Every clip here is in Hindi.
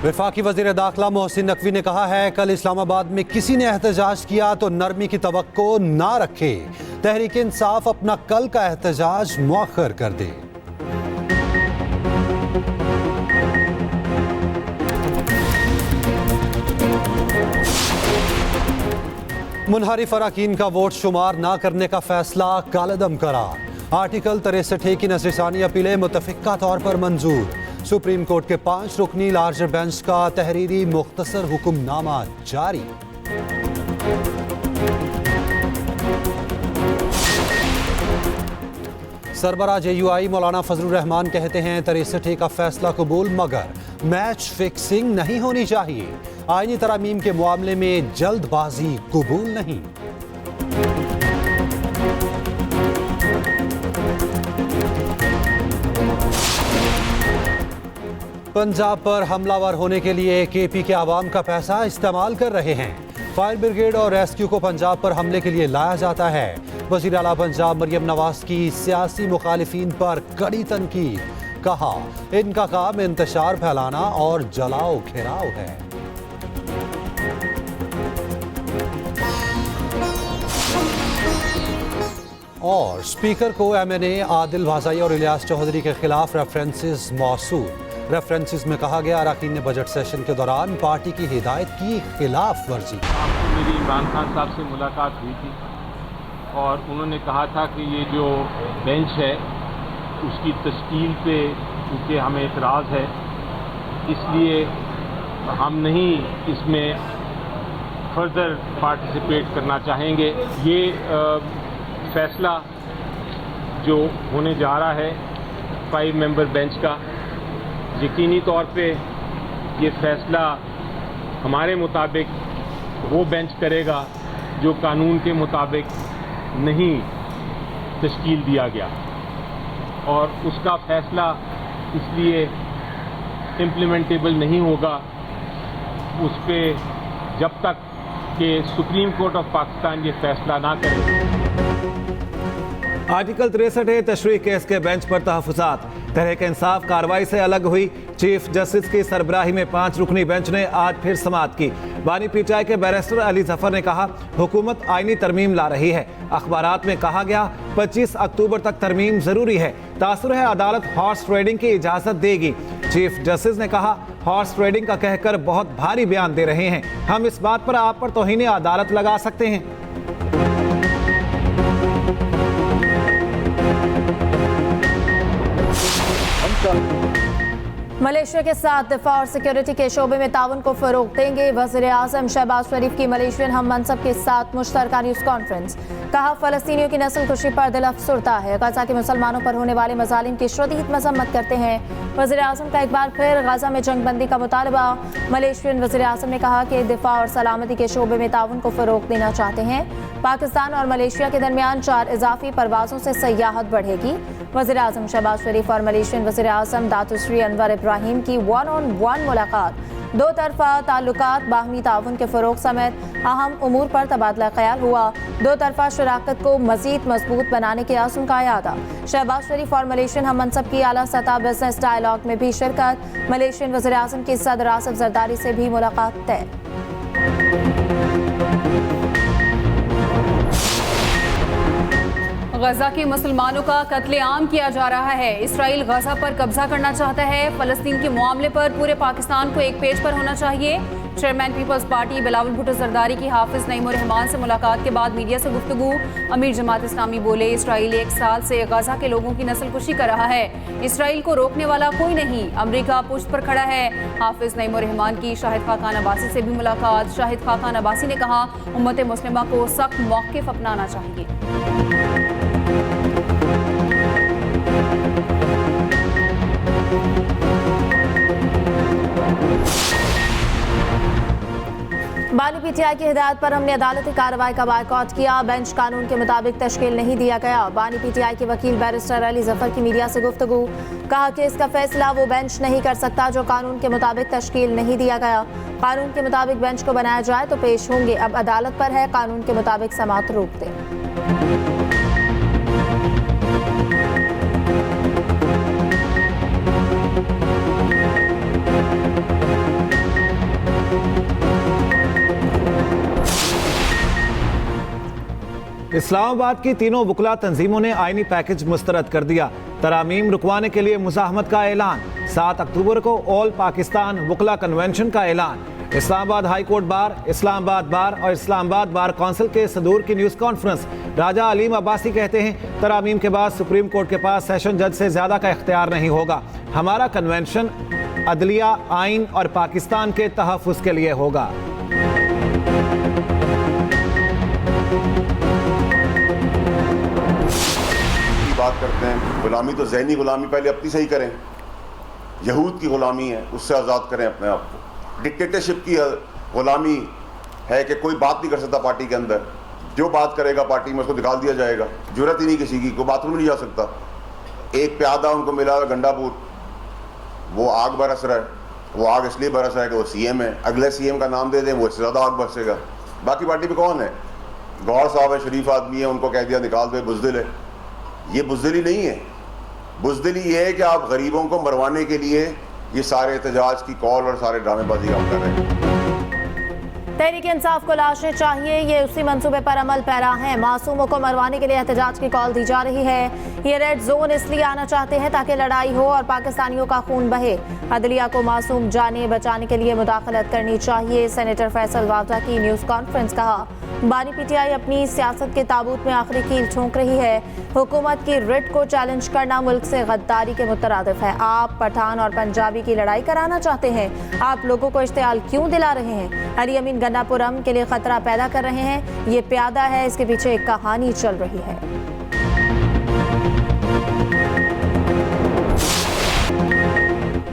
वफाकी वज़ीर दाखिला मोहसिन नकवी ने कहा है, कल इस्लामाबाद में किसी ने एहतजाज किया तो नरमी की तवक्को ना रखे। तहरीक इंसाफ अपना कल का एहतजाज मुअख्खर कर दे। मुनहरिफ अरकान का वोट शुमार ना करने का फैसला कालदम करार। आर्टिकल 63 की नज़रसानी अपीलें मुतफ़िका तौर पर मंजूर। सुप्रीम कोर्ट के 5 रुकनी लार्जर बेंच का तहरीरी मुख्तसर हुक्मनामा जारी। सरबराह JUI मौलाना फजलुर रहमान कहते हैं, 63 का फैसला कबूल मगर मैच फिक्सिंग नहीं होनी चाहिए। आईनी तरामीम के मामले में जल्दबाजी कबूल नहीं। पंजाब पर हमलावर होने के लिए KP के आवाम का पैसा इस्तेमाल कर रहे हैं। फायर ब्रिगेड और रेस्क्यू को पंजाब पर हमले के लिए लाया जाता है। वज़ीर आला पंजाब मरियम नवाज की सियासी मुखालिफिन पर कड़ी तनकीद। कहा, इनका काम इंतशार फैलाना और जलाओ घेराव है। और स्पीकर को MNA आदिल भाज़ाई और इलियास चौधरी के खिलाफ रेफरेंसेस मौसूल। रेफरेंसेस में कहा गया, अरकान ने बजट सेशन के दौरान पार्टी की हिदायत की खिलाफ वर्जी। आपको मेरी इमरान खान साहब से मुलाकात हुई थी और उन्होंने कहा था कि ये जो बेंच है उसकी तश्कील पे क्योंकि हमें एतराज़ है, इसलिए हम नहीं इसमें फर्दर पार्टिसिपेट करना चाहेंगे। ये फैसला जो होने जा रहा है 5 मेंबर बेंच का, यकीनी तौर पे ये फैसला हमारे मुताबिक वो बेंच करेगा जो कानून के मुताबिक नहीं तश्कील दिया गया, और उसका फैसला इसलिए इम्प्लीमेंटेबल नहीं होगा उस पे जब तक कि सुप्रीम कोर्ट ऑफ पाकिस्तान ये फैसला ना करे। आर्टिकल 63 तशरीह केस के बेंच पर तहफ़्फ़ुज़ात। तहरीक इंसाफ कार्रवाई से अलग हुई। चीफ जस्टिस की सरबराही में 5 रुकनी बेंच ने आज फिर समाअत की। बानी PTI के बैरिस्टर अली जफर ने कहा, हुकूमत आईनी तरमीम ला रही है। अखबारात में कहा गया 25 अक्टूबर तक तरमीम ज़रूरी है। तासुर है अदालत हॉर्स ट्रेडिंग की इजाज़त देगी। चीफ जस्टिस ने कहा, हॉर्स ट्रेडिंग का कहकर बहुत भारी बयान दे रहे हैं। हम इस बात पर आप पर तौहीन अदालत लगा सकते हैं। मलेशिया के साथ दिफा और सिक्योरिटी के शोबे में ताउन को फरोग देंगे। वज़ीर आज़म शहबाज शरीफ की मलेशियन हम मनसब के साथ मुश्तरका न्यूज़ कॉन्फ्रेंस। कहा, फ़लस्तीनियों की नस्ल कुशी पर दिल अफसुरदा है। गजा के मुसलमानों पर होने वाले मज़ालिम की शदीद मज़म्मत करते हैं। वज़ीर आज़म का एक बार फिर गजा में जंग बंदी का मुतालबा। मलेशियन वज़ीर आज़म ने कहा कि दिफा और सलामती के शोबे में ताउन को फरोग देना चाहते हैं। पाकिस्तान और मलेशिया के दरमियान 4 इजाफी परवाज़ों से सयाहत बढ़ेगी। वज़ीर आज़म शहबाज शरीफ और मलेशियन वज़ीर आज़म दातुश्री अनवर इब्राहिम की 1-on-1 मुलाकात। 2 तरफ़ा ताल्लुकात, बाहमी ताउन के फ़रोग़ समेत अहम उमूर पर तबादला ख्याल हुआ। 2 तरफ़ा शराकत को मज़ीद मजबूत बनाने के आज़म का यादा। शहबाज शरीफ और मलेशियन हम मनसब की आला सतह बिजनेस डायलॉग में भी शिरकत। मलेशियन वज़ीर आज़म की सदर आसिफ जरदारी से भी मुलाकात तय। गजा के मुसलमानों का कत्लेआम किया जा रहा है। इसराइल गजा पर कब्जा करना चाहता है। फ़लस्तीन के मामले पर पूरे पाकिस्तान को एक पेज पर होना चाहिए। चेयरमैन पीपल्स पार्टी बिलावल भुट्टो जरदारी की हाफिज नईम रहमान से मुलाकात के बाद मीडिया से गुफ्तगू। अमीर जमात इस्लामी बोले, इसराइल 1 साल से गजा के लोगों की नस्लकुशी कर रहा है। इसराइल को रोकने वाला कोई नहीं। अमरीका पुष्ट पर खड़ा है। हाफिज नईम रहमान की शाहिद खाकान अब्बासी से भी मुलाकात। शाहिद खाकान अब्बासी ने कहा, उम्मत मुस्लिमा को सख्त मौक़िफ़ अपनाना चाहिए। बानी PTI की हिदायत पर हमने अदालती कार्रवाई का बायकॉट किया। बेंच कानून के मुताबिक तश्कील नहीं दिया गया। बानी PTI के वकील बैरिस्टर अली जफर की मीडिया से गुफ्तगू। कहा कि इसका फैसला वो बेंच नहीं कर सकता जो कानून के मुताबिक तश्कील नहीं दिया गया। कानून के मुताबिक बेंच को बनाया जाए तो पेश होंगे। अब अदालत पर है कानून के मुताबिक समाअत रोक दें। इस्लामाबाद की तीनों वकला तंजीमों ने आईनी पैकेज मुस्तरद कर दिया। तरामीम रुकवाने के लिए मुज़ाहमत का ऐलान। 7 अक्टूबर को ऑल पाकिस्तान वकला कन्वेंशन का ऐलान। Islamabad high court bar, Islamabad बार और इस्लामाबाद बार काउंसिल के सदूर की न्यूज़ कॉन्फ्रेंस। राजा अलीम अब्बासी कहते हैं, तरामीम के बाद सुप्रीम कोर्ट के पास सेशन जज से ज़्यादा का इख्तियार नहीं होगा। हमारा कन्वेंशन अदलिया, आइन और पाकिस्तान के तहफ़्फ़ुज़ के लिए होगा। बात करते हैं गुलामी, तो ज़हनी गुलामी पहले अपनी सही करें। यहूद की गुलामी है, उससे आज़ाद करें अपने आप को। डिक्टेटरशिप की गुलामी है कि कोई बात नहीं कर सकता पार्टी के अंदर, जो बात करेगा पार्टी में उसको निकाल दिया जाएगा। जरूरत ही नहीं किसी की, कोई बाथरूम नहीं जा सकता। एक प्यादा उनको मिला गंडापुर, वो आग बरस रहा है। वो आग इसलिए बरस रहा है कि वो सीएम है। अगले सीएम का नाम दे दें, वो इससे ज़्यादा आग बरसेगा। बाकी पार्टी में कौन है? गौर साहब है, शरीफ आदमी है, उनको कह दिया निकाल दो, बुज़दिल है। ये बुज़दिली नहीं है। बुज़दिली ये है कि आप गरीबों को मरवाने के लिए ये सारे एहतजाज की कॉल और सारे ड्रामेबाजी आप कर रहे हैं। तहरीक इंसाफ को लाशें चाहिए, ये उसी मंसूबे पर अमल पैरा है। मासूमों को मरवाने के लिए एहतजाज की कॉल दी जा रही है। ये रेड जोन इसलिए आना चाहते हैं ताकि लड़ाई हो और पाकिस्तानियों का खून बहे। अदलिया को मासूम जाने बचाने के लिए मुदाखलत करनी चाहिए। सेनेटर फैसल वावदा की न्यूज़ कॉन्फ्रेंस। कहा, बानी पीटीआई अपनी सियासत के ताबूत में आखिरी कील ठोंक रही है। हुकूमत की रिट को चैलेंज करना मुल्क से गद्दारी के मुतरादिफ है। आप पठान और पंजाबी की लड़ाई कराना चाहते हैं। आप लोगों को इश्तियाल क्यों दिला रहे हैं? अली अमीन गन्नापुरम के लिए खतरा पैदा कर रहे हैं। ये प्यादा है, इसके पीछे एक कहानी चल रही है।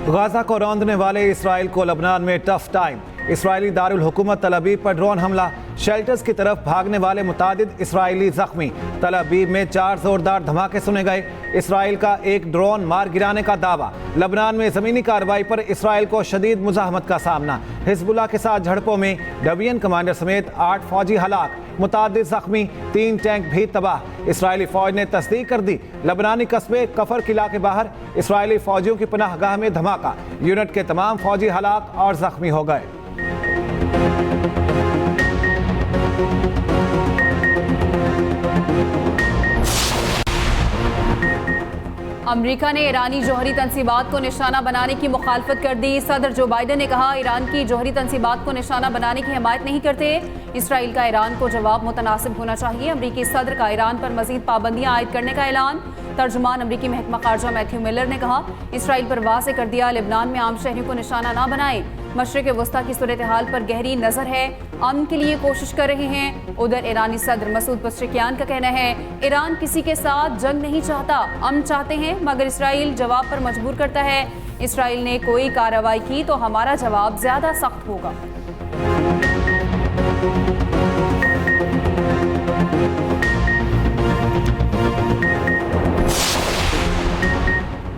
गाजा को रौंदने वाले इसराइल को लबनान में टफ टाइम। इसराइली दारुल हुकूमत तल अबीब पर ड्रोन हमला। शेल्टर्स की तरफ भागने वाले मुतादिद इसराइली जख्मी। तल अबीब में 4 जोरदार धमाके सुने गए। इसराइल का एक ड्रोन मार गिराने का दावा। लबनान में ज़मीनी कार्रवाई पर इसराइल को शदीद मुज़ाहमत का सामना। हिजबुल्लाह के साथ झड़पों में डिवीजन कमांडर समेत 8 फौजी हलाक, मुतादिद जख्मी, 3 टैंक भी तबाह। इसराइली फौज ने तस्दीक कर दी। लबनानी कस्बे कफर किला के बाहर इसराइली फौजियों की पनाहगाह में धमाका। यूनिट के तमाम फौजी हलाक और जख्मी हो गए। अमेरिका ने ईरानी जौहरी तंसीबात को निशाना बनाने की मुखालफत कर दी। सदर जो बाइडन ने कहा, ईरान की जौहरी तंसीबात को निशाना बनाने की हिमायत नहीं करते। इसराइल का ईरान को जवाब मुतनासिब होना चाहिए। अमरीकी सदर का ईरान पर मजीद पाबंदियां आयद करने का ऐलान। तर्जुमान अमरीकी महकमा खारजा मैथ्यू मिलर ने कहा, इसराइल पर वाज़े कर दिया, लेबनान में आम शहरियों को निशाना ना बनाए। मशरिक़ वस्ता की सूरत हाल पर गहरी नज़र है, अमन के लिए कोशिश कर रहे हैं। उधर ईरानी सदर मसूद पज़ेश्कियान का कहना है, ईरान किसी के साथ जंग नहीं चाहता, अमन चाहते हैं, मगर इसराइल जवाब पर मजबूर करता है। इसराइल ने कोई कार्रवाई की तो हमारा जवाब ज़्यादा सख्त होगा।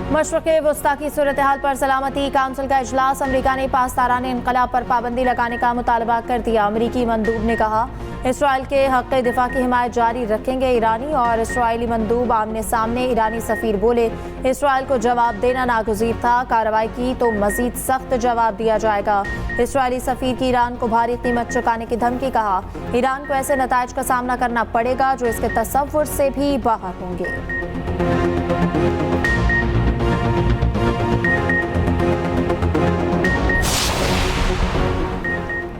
मशरिक़ वस्ता की सूरत हाल पर सलामती काउंसिल का इजलास। अमरीका ने पासदारान इनकलाब पर पाबंदी लगाने का मुतालबा कर दिया। अमरीकी मंदूब ने कहा, इसराइल के हक़ दिफा की हिमायत जारी रखेंगे। ईरानी और इसराइली मंदूब आमने सामने। ईरानी सफ़ीर बोले, इसराइल को जवाब देना नागुज़ीर था, कार्रवाई की तो मज़ीद सख्त जवाब दिया जाएगा। इसराइली सफ़ीर की ईरान को भारी कीमत चुकाने की धमकी। कहा, ईरान को ऐसे नताइज का सामना करना पड़ेगा जो इसके तसव्वुर से भी बाहर होंगे।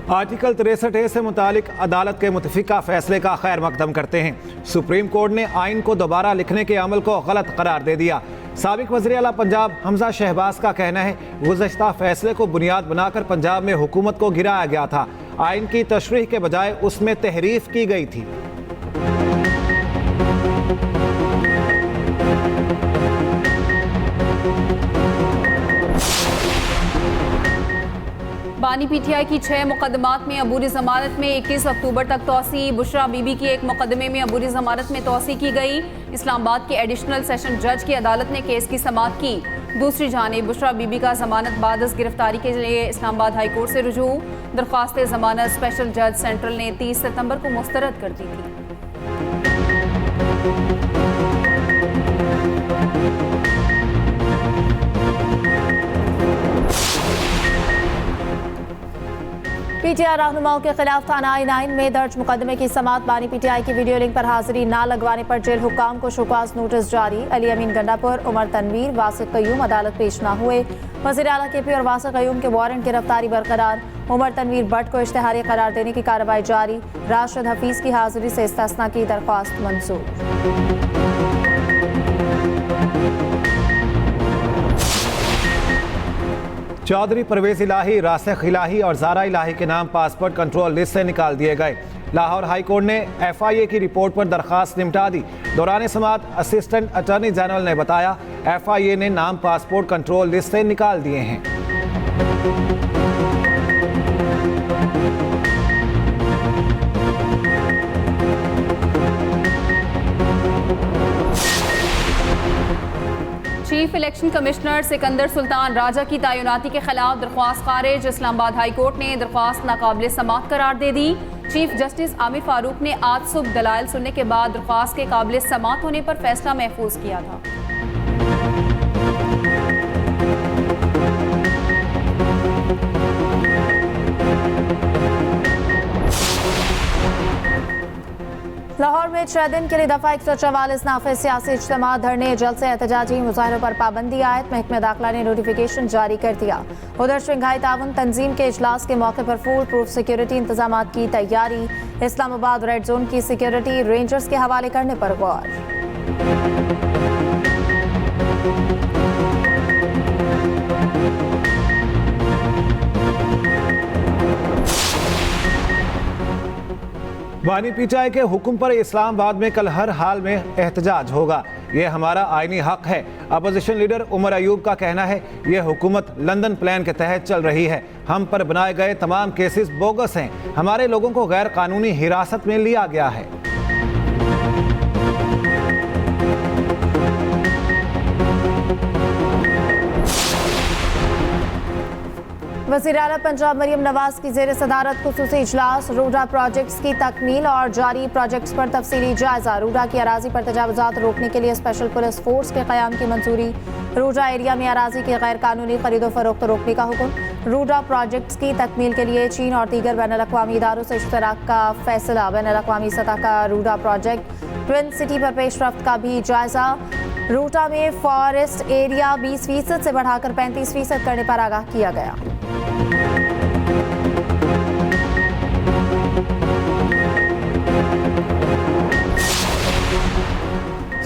आर्टिकल 63A से मुतालिक अदालत के मुतफ़िका फैसले का खैर मकदम करते हैं। सुप्रीम कोर्ट ने आइन को दोबारा लिखने के अमल को गलत करार दे दिया। साबिक वज़ीर आला पंजाब हमजा शहबाज का कहना है, गुज़श्ता फैसले को बुनियाद बनाकर पंजाब में हुकूमत को गिराया गया था। आइन की तशरीह के बजाय उसमें तहरीफ की गई थी। बानी पीटीआई की 6 मुकदमात में अबूरी जमानत में 21 अक्टूबर तक तौसी। बुशरा बीबी की एक मुकदमे में अबूरी जमानत में तौसी की गई। इस्लामाबाद के एडिशनल सेशन जज की अदालत ने केस की समाअत की। दूसरी जानिब बुशरा बीबी का जमानत बादस गिरफ्तारी के लिए इस्लामाबाद हाई कोर्ट से रुजू। दरख्वास्त जमानत स्पेशल जज सेंट्रल ने 30 सितंबर को मुस्तरद कर दी थी। पीटीआई रहनुमाओं के खिलाफ थाना I-9 में दर्ज मुकदमे की समाअत। बानी पीटीआई की वीडियो लिंक पर हाजिरी न लगवाने पर जेल हुक्काम को शोकाज नोटिस जारी। अली अमीन गंडापुर, उमर तनवीर, वासिक कयूम अदालत पेश न हुए। वज़ीर आला KP और वासिक कयूम के वारंट गिरफ्तारी बरकरार। उमर तनवीर भट्ट को इश्तिहारी करार देने की कार्रवाई जारी। राशिद हफीज की हाजिरी से इस्तिस्ना की दरख्वास्त मंजूर। चौधरी परवेज इलाही, रासिख इलाही और ज़ारा इलाही के नाम पासपोर्ट कंट्रोल लिस्ट से निकाल दिए गए। लाहौर हाई कोर्ट ने FIA की रिपोर्ट पर दरखास्त निपटा दी। दौरान समाअत असिस्टेंट अटॉर्नी जनरल ने बताया FIA ने नाम पासपोर्ट कंट्रोल लिस्ट से निकाल दिए हैं। Chief election commissioner Sikandar Sultan Raja की तैनाती के खिलाफ दरख्वास्त खारिज। इस्लामाबाद हाई कोर्ट ने दरख्वास्त नाकाबिल समाअत करार दे दी। चीफ जस्टिस आमिर फारूक ने आज सुबह दलाइल सुनने के बाद दरख्वास्त के काबिल समाअत होने पर फैसला महफूज किया था। लाहौर में 6 दिन के लिए दफा 144 नाफिज सियासी इज्तिमा, धरने, जलसे, एहतजाजी मुजाहरों पर पाबंदी आयत। महकमा दाखिला ने नोटिफिकेशन जारी कर दिया। उधर शंघाई ताउन तंजीम के इजलास के मौके पर फुल प्रूफ सिक्योरिटी इंतजाम की तैयारी। इस्लामाबाद रेड जोन की सिक्योरिटी रेंजर्स के हवाले करने पर गौर। बानी पीटीआई के हुक्म पर इस्लामाबाद में कल हर हाल में एहतजाज होगा। ये हमारा आईनी हक है। अपोजिशन लीडर उमर अयूब का कहना है ये हुकूमत लंदन प्लान के तहत चल रही है। हम पर बनाए गए तमाम केसेस बोगस हैं। हमारे लोगों को गैर कानूनी हिरासत में लिया गया है। वज़ीर आला पंजाब मरियम नवाज की ज़ेर सदारत खुसूसी इजलास। रूडा प्रोजेक्ट्स की तकमील और जारी प्रोजेक्ट्स पर तफसीली जायजा। रूडा की अराजी पर तजावुजात रोकने के लिए स्पेशल पुलिस फोर्स के क़याम की मंजूरी। रूडा एरिया में अराजी की गैर कानूनी खरीदो फरोख्त रोकने का हुक्म। रूडा प्रोजेक्ट्स की तकमील के लिए चीन और दीगर बैनुल-अक़वामी इदारों से इश्तराक का फैसला। बैनुल-अक़वामी सतह का रूडा प्रोजेक्ट ट्विन सिटी पर पेशरफ्त का भी जायजा। रूडा में फॉरेस्ट एरिया 20% से बढ़ाकर 35% करने पर आगाह किया गया।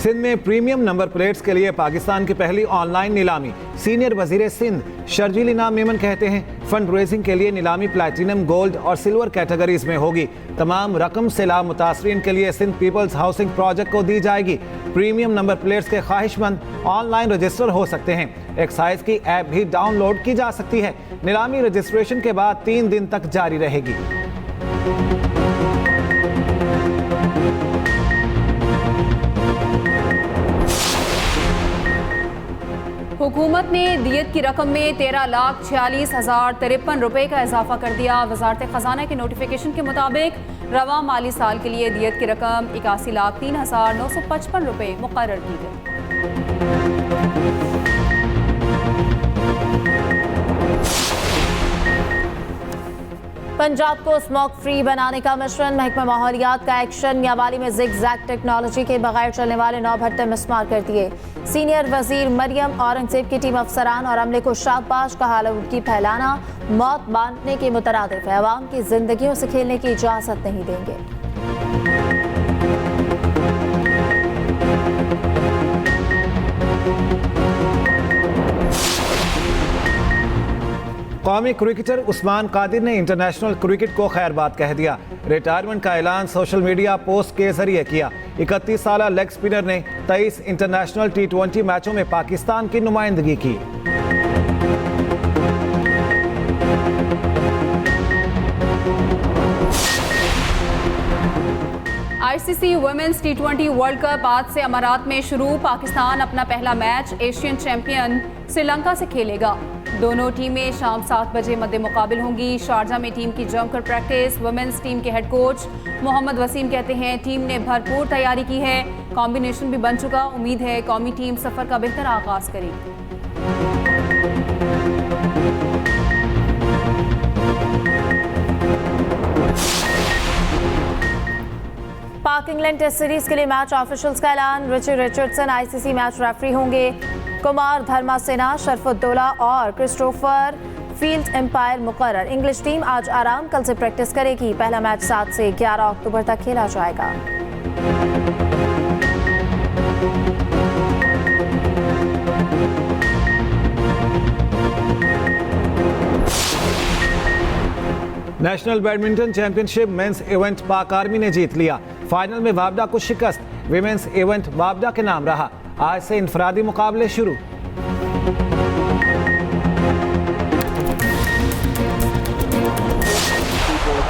सिंध में प्रीमियम नंबर प्लेट्स के लिए पाकिस्तान की पहली ऑनलाइन नीलामी। सीनियर वजीर सिंध शर्जील इनाम मेमन कहते हैं फंड रेजिंग के लिए नीलामी प्लैटिनम, गोल्ड और सिल्वर कैटेगरीज में होगी। तमाम रकम सैलाब मुतासरीन के लिए सिंध पीपल्स हाउसिंग प्रोजेक्ट को दी जाएगी। प्रीमियम नंबर प्लेट्स के ख्वाहिशमंद ऑनलाइन रजिस्टर हो सकते हैं। एक्साइज की ऐप भी डाउनलोड की जा सकती है। नीलामी रजिस्ट्रेशन के बाद 3 दिन तक जारी रहेगी। हुकूमत ने दियत की रकम में 13,46,053 रुपए का इजाफा कर दिया। वजारत खजाना के नोटिफिकेशन के मुताबिक रवा माली साल के लिए दियत की रकम 81,03,955 रुपए मुकर्रर की गई। पंजाब को स्मोक फ्री बनाने का मिशन। महकमा माहौलियात का एक्शन। मियावाली में जिग-जैग टेक्नोलॉजी के बगैर चलने वाले 9 भट्टे मिसमार कर दिए। सीनियर वजीर मरियम औरंगजेब की टीम अफसरान और अमले को शाबाश का आलूदगी फैलाना मौत बांटने के मुतरादिफ है। अवाम की जिंदगियों से खेलने की इजाजत नहीं देंगे। कौमी क्रिकेटर उस्मान कादिर ने इंटरनेशनल क्रिकेट को खैरबाद कह दिया। रिटायरमेंट का ऐलान सोशल मीडिया पोस्ट के जरिए किया। 31 साला लेग स्पिनर ने 23 इंटरनेशनल T20 मैचों में पाकिस्तान की नुमाइंदगी की। ICC women's T20 world cup आज से अमारात में शुरू। पाकिस्तान अपना पहला मैच एशियन चैंपियन श्रीलंका से खेलेगा। दोनों टीमें शाम 7 बजे मद्दे मुकाबिल होंगी। शारजा में टीम की जमकर प्रैक्टिस। वुमेन्स टीम के हेड कोच मोहम्मद वसीम कहते हैं टीम ने भरपूर तैयारी की है। कॉम्बिनेशन भी बन चुका। उम्मीद है कौमी टीम सफर का बेहतर आगाज करेगी। पाक इंग्लैंड टेस्ट सीरीज के लिए मैच ऑफिशियल्स का ऐलान। Richie Richardson ICC match referee होंगे। कुमार धर्मासेना, शरफुद्दौला और क्रिस्टोफर फील्ड एम्पायर मुकर्रर। इंग्लिश टीम आज आराम, कल से प्रैक्टिस करेगी। पहला मैच 7 से 11 अक्टूबर तक खेला जाएगा। National badminton championship mains event पाक आर्मी ने जीत लिया। फाइनल में वाबडा को शिकस्त। विमेंस इवेंट वाबडा के नाम रहा। आज से इनफरादी मुकाबले शुरू।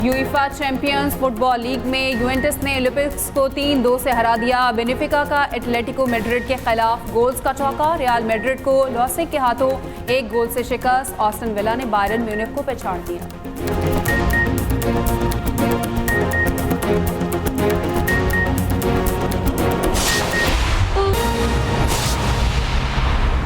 यूईफा चैंपियंस फुटबॉल लीग में यूवेंटस ने ओलंपिक्स को 3-2 से हरा दिया। बेनिफिका का एटलेटिको मैड्रिड के खिलाफ गोल्स का चौका। रियल मैड्रिड को लॉसिक के हाथों 1 गोल से शिकस्त। ऑस्टन विला ने बायरन म्यूनिख को पछाड़ दिया।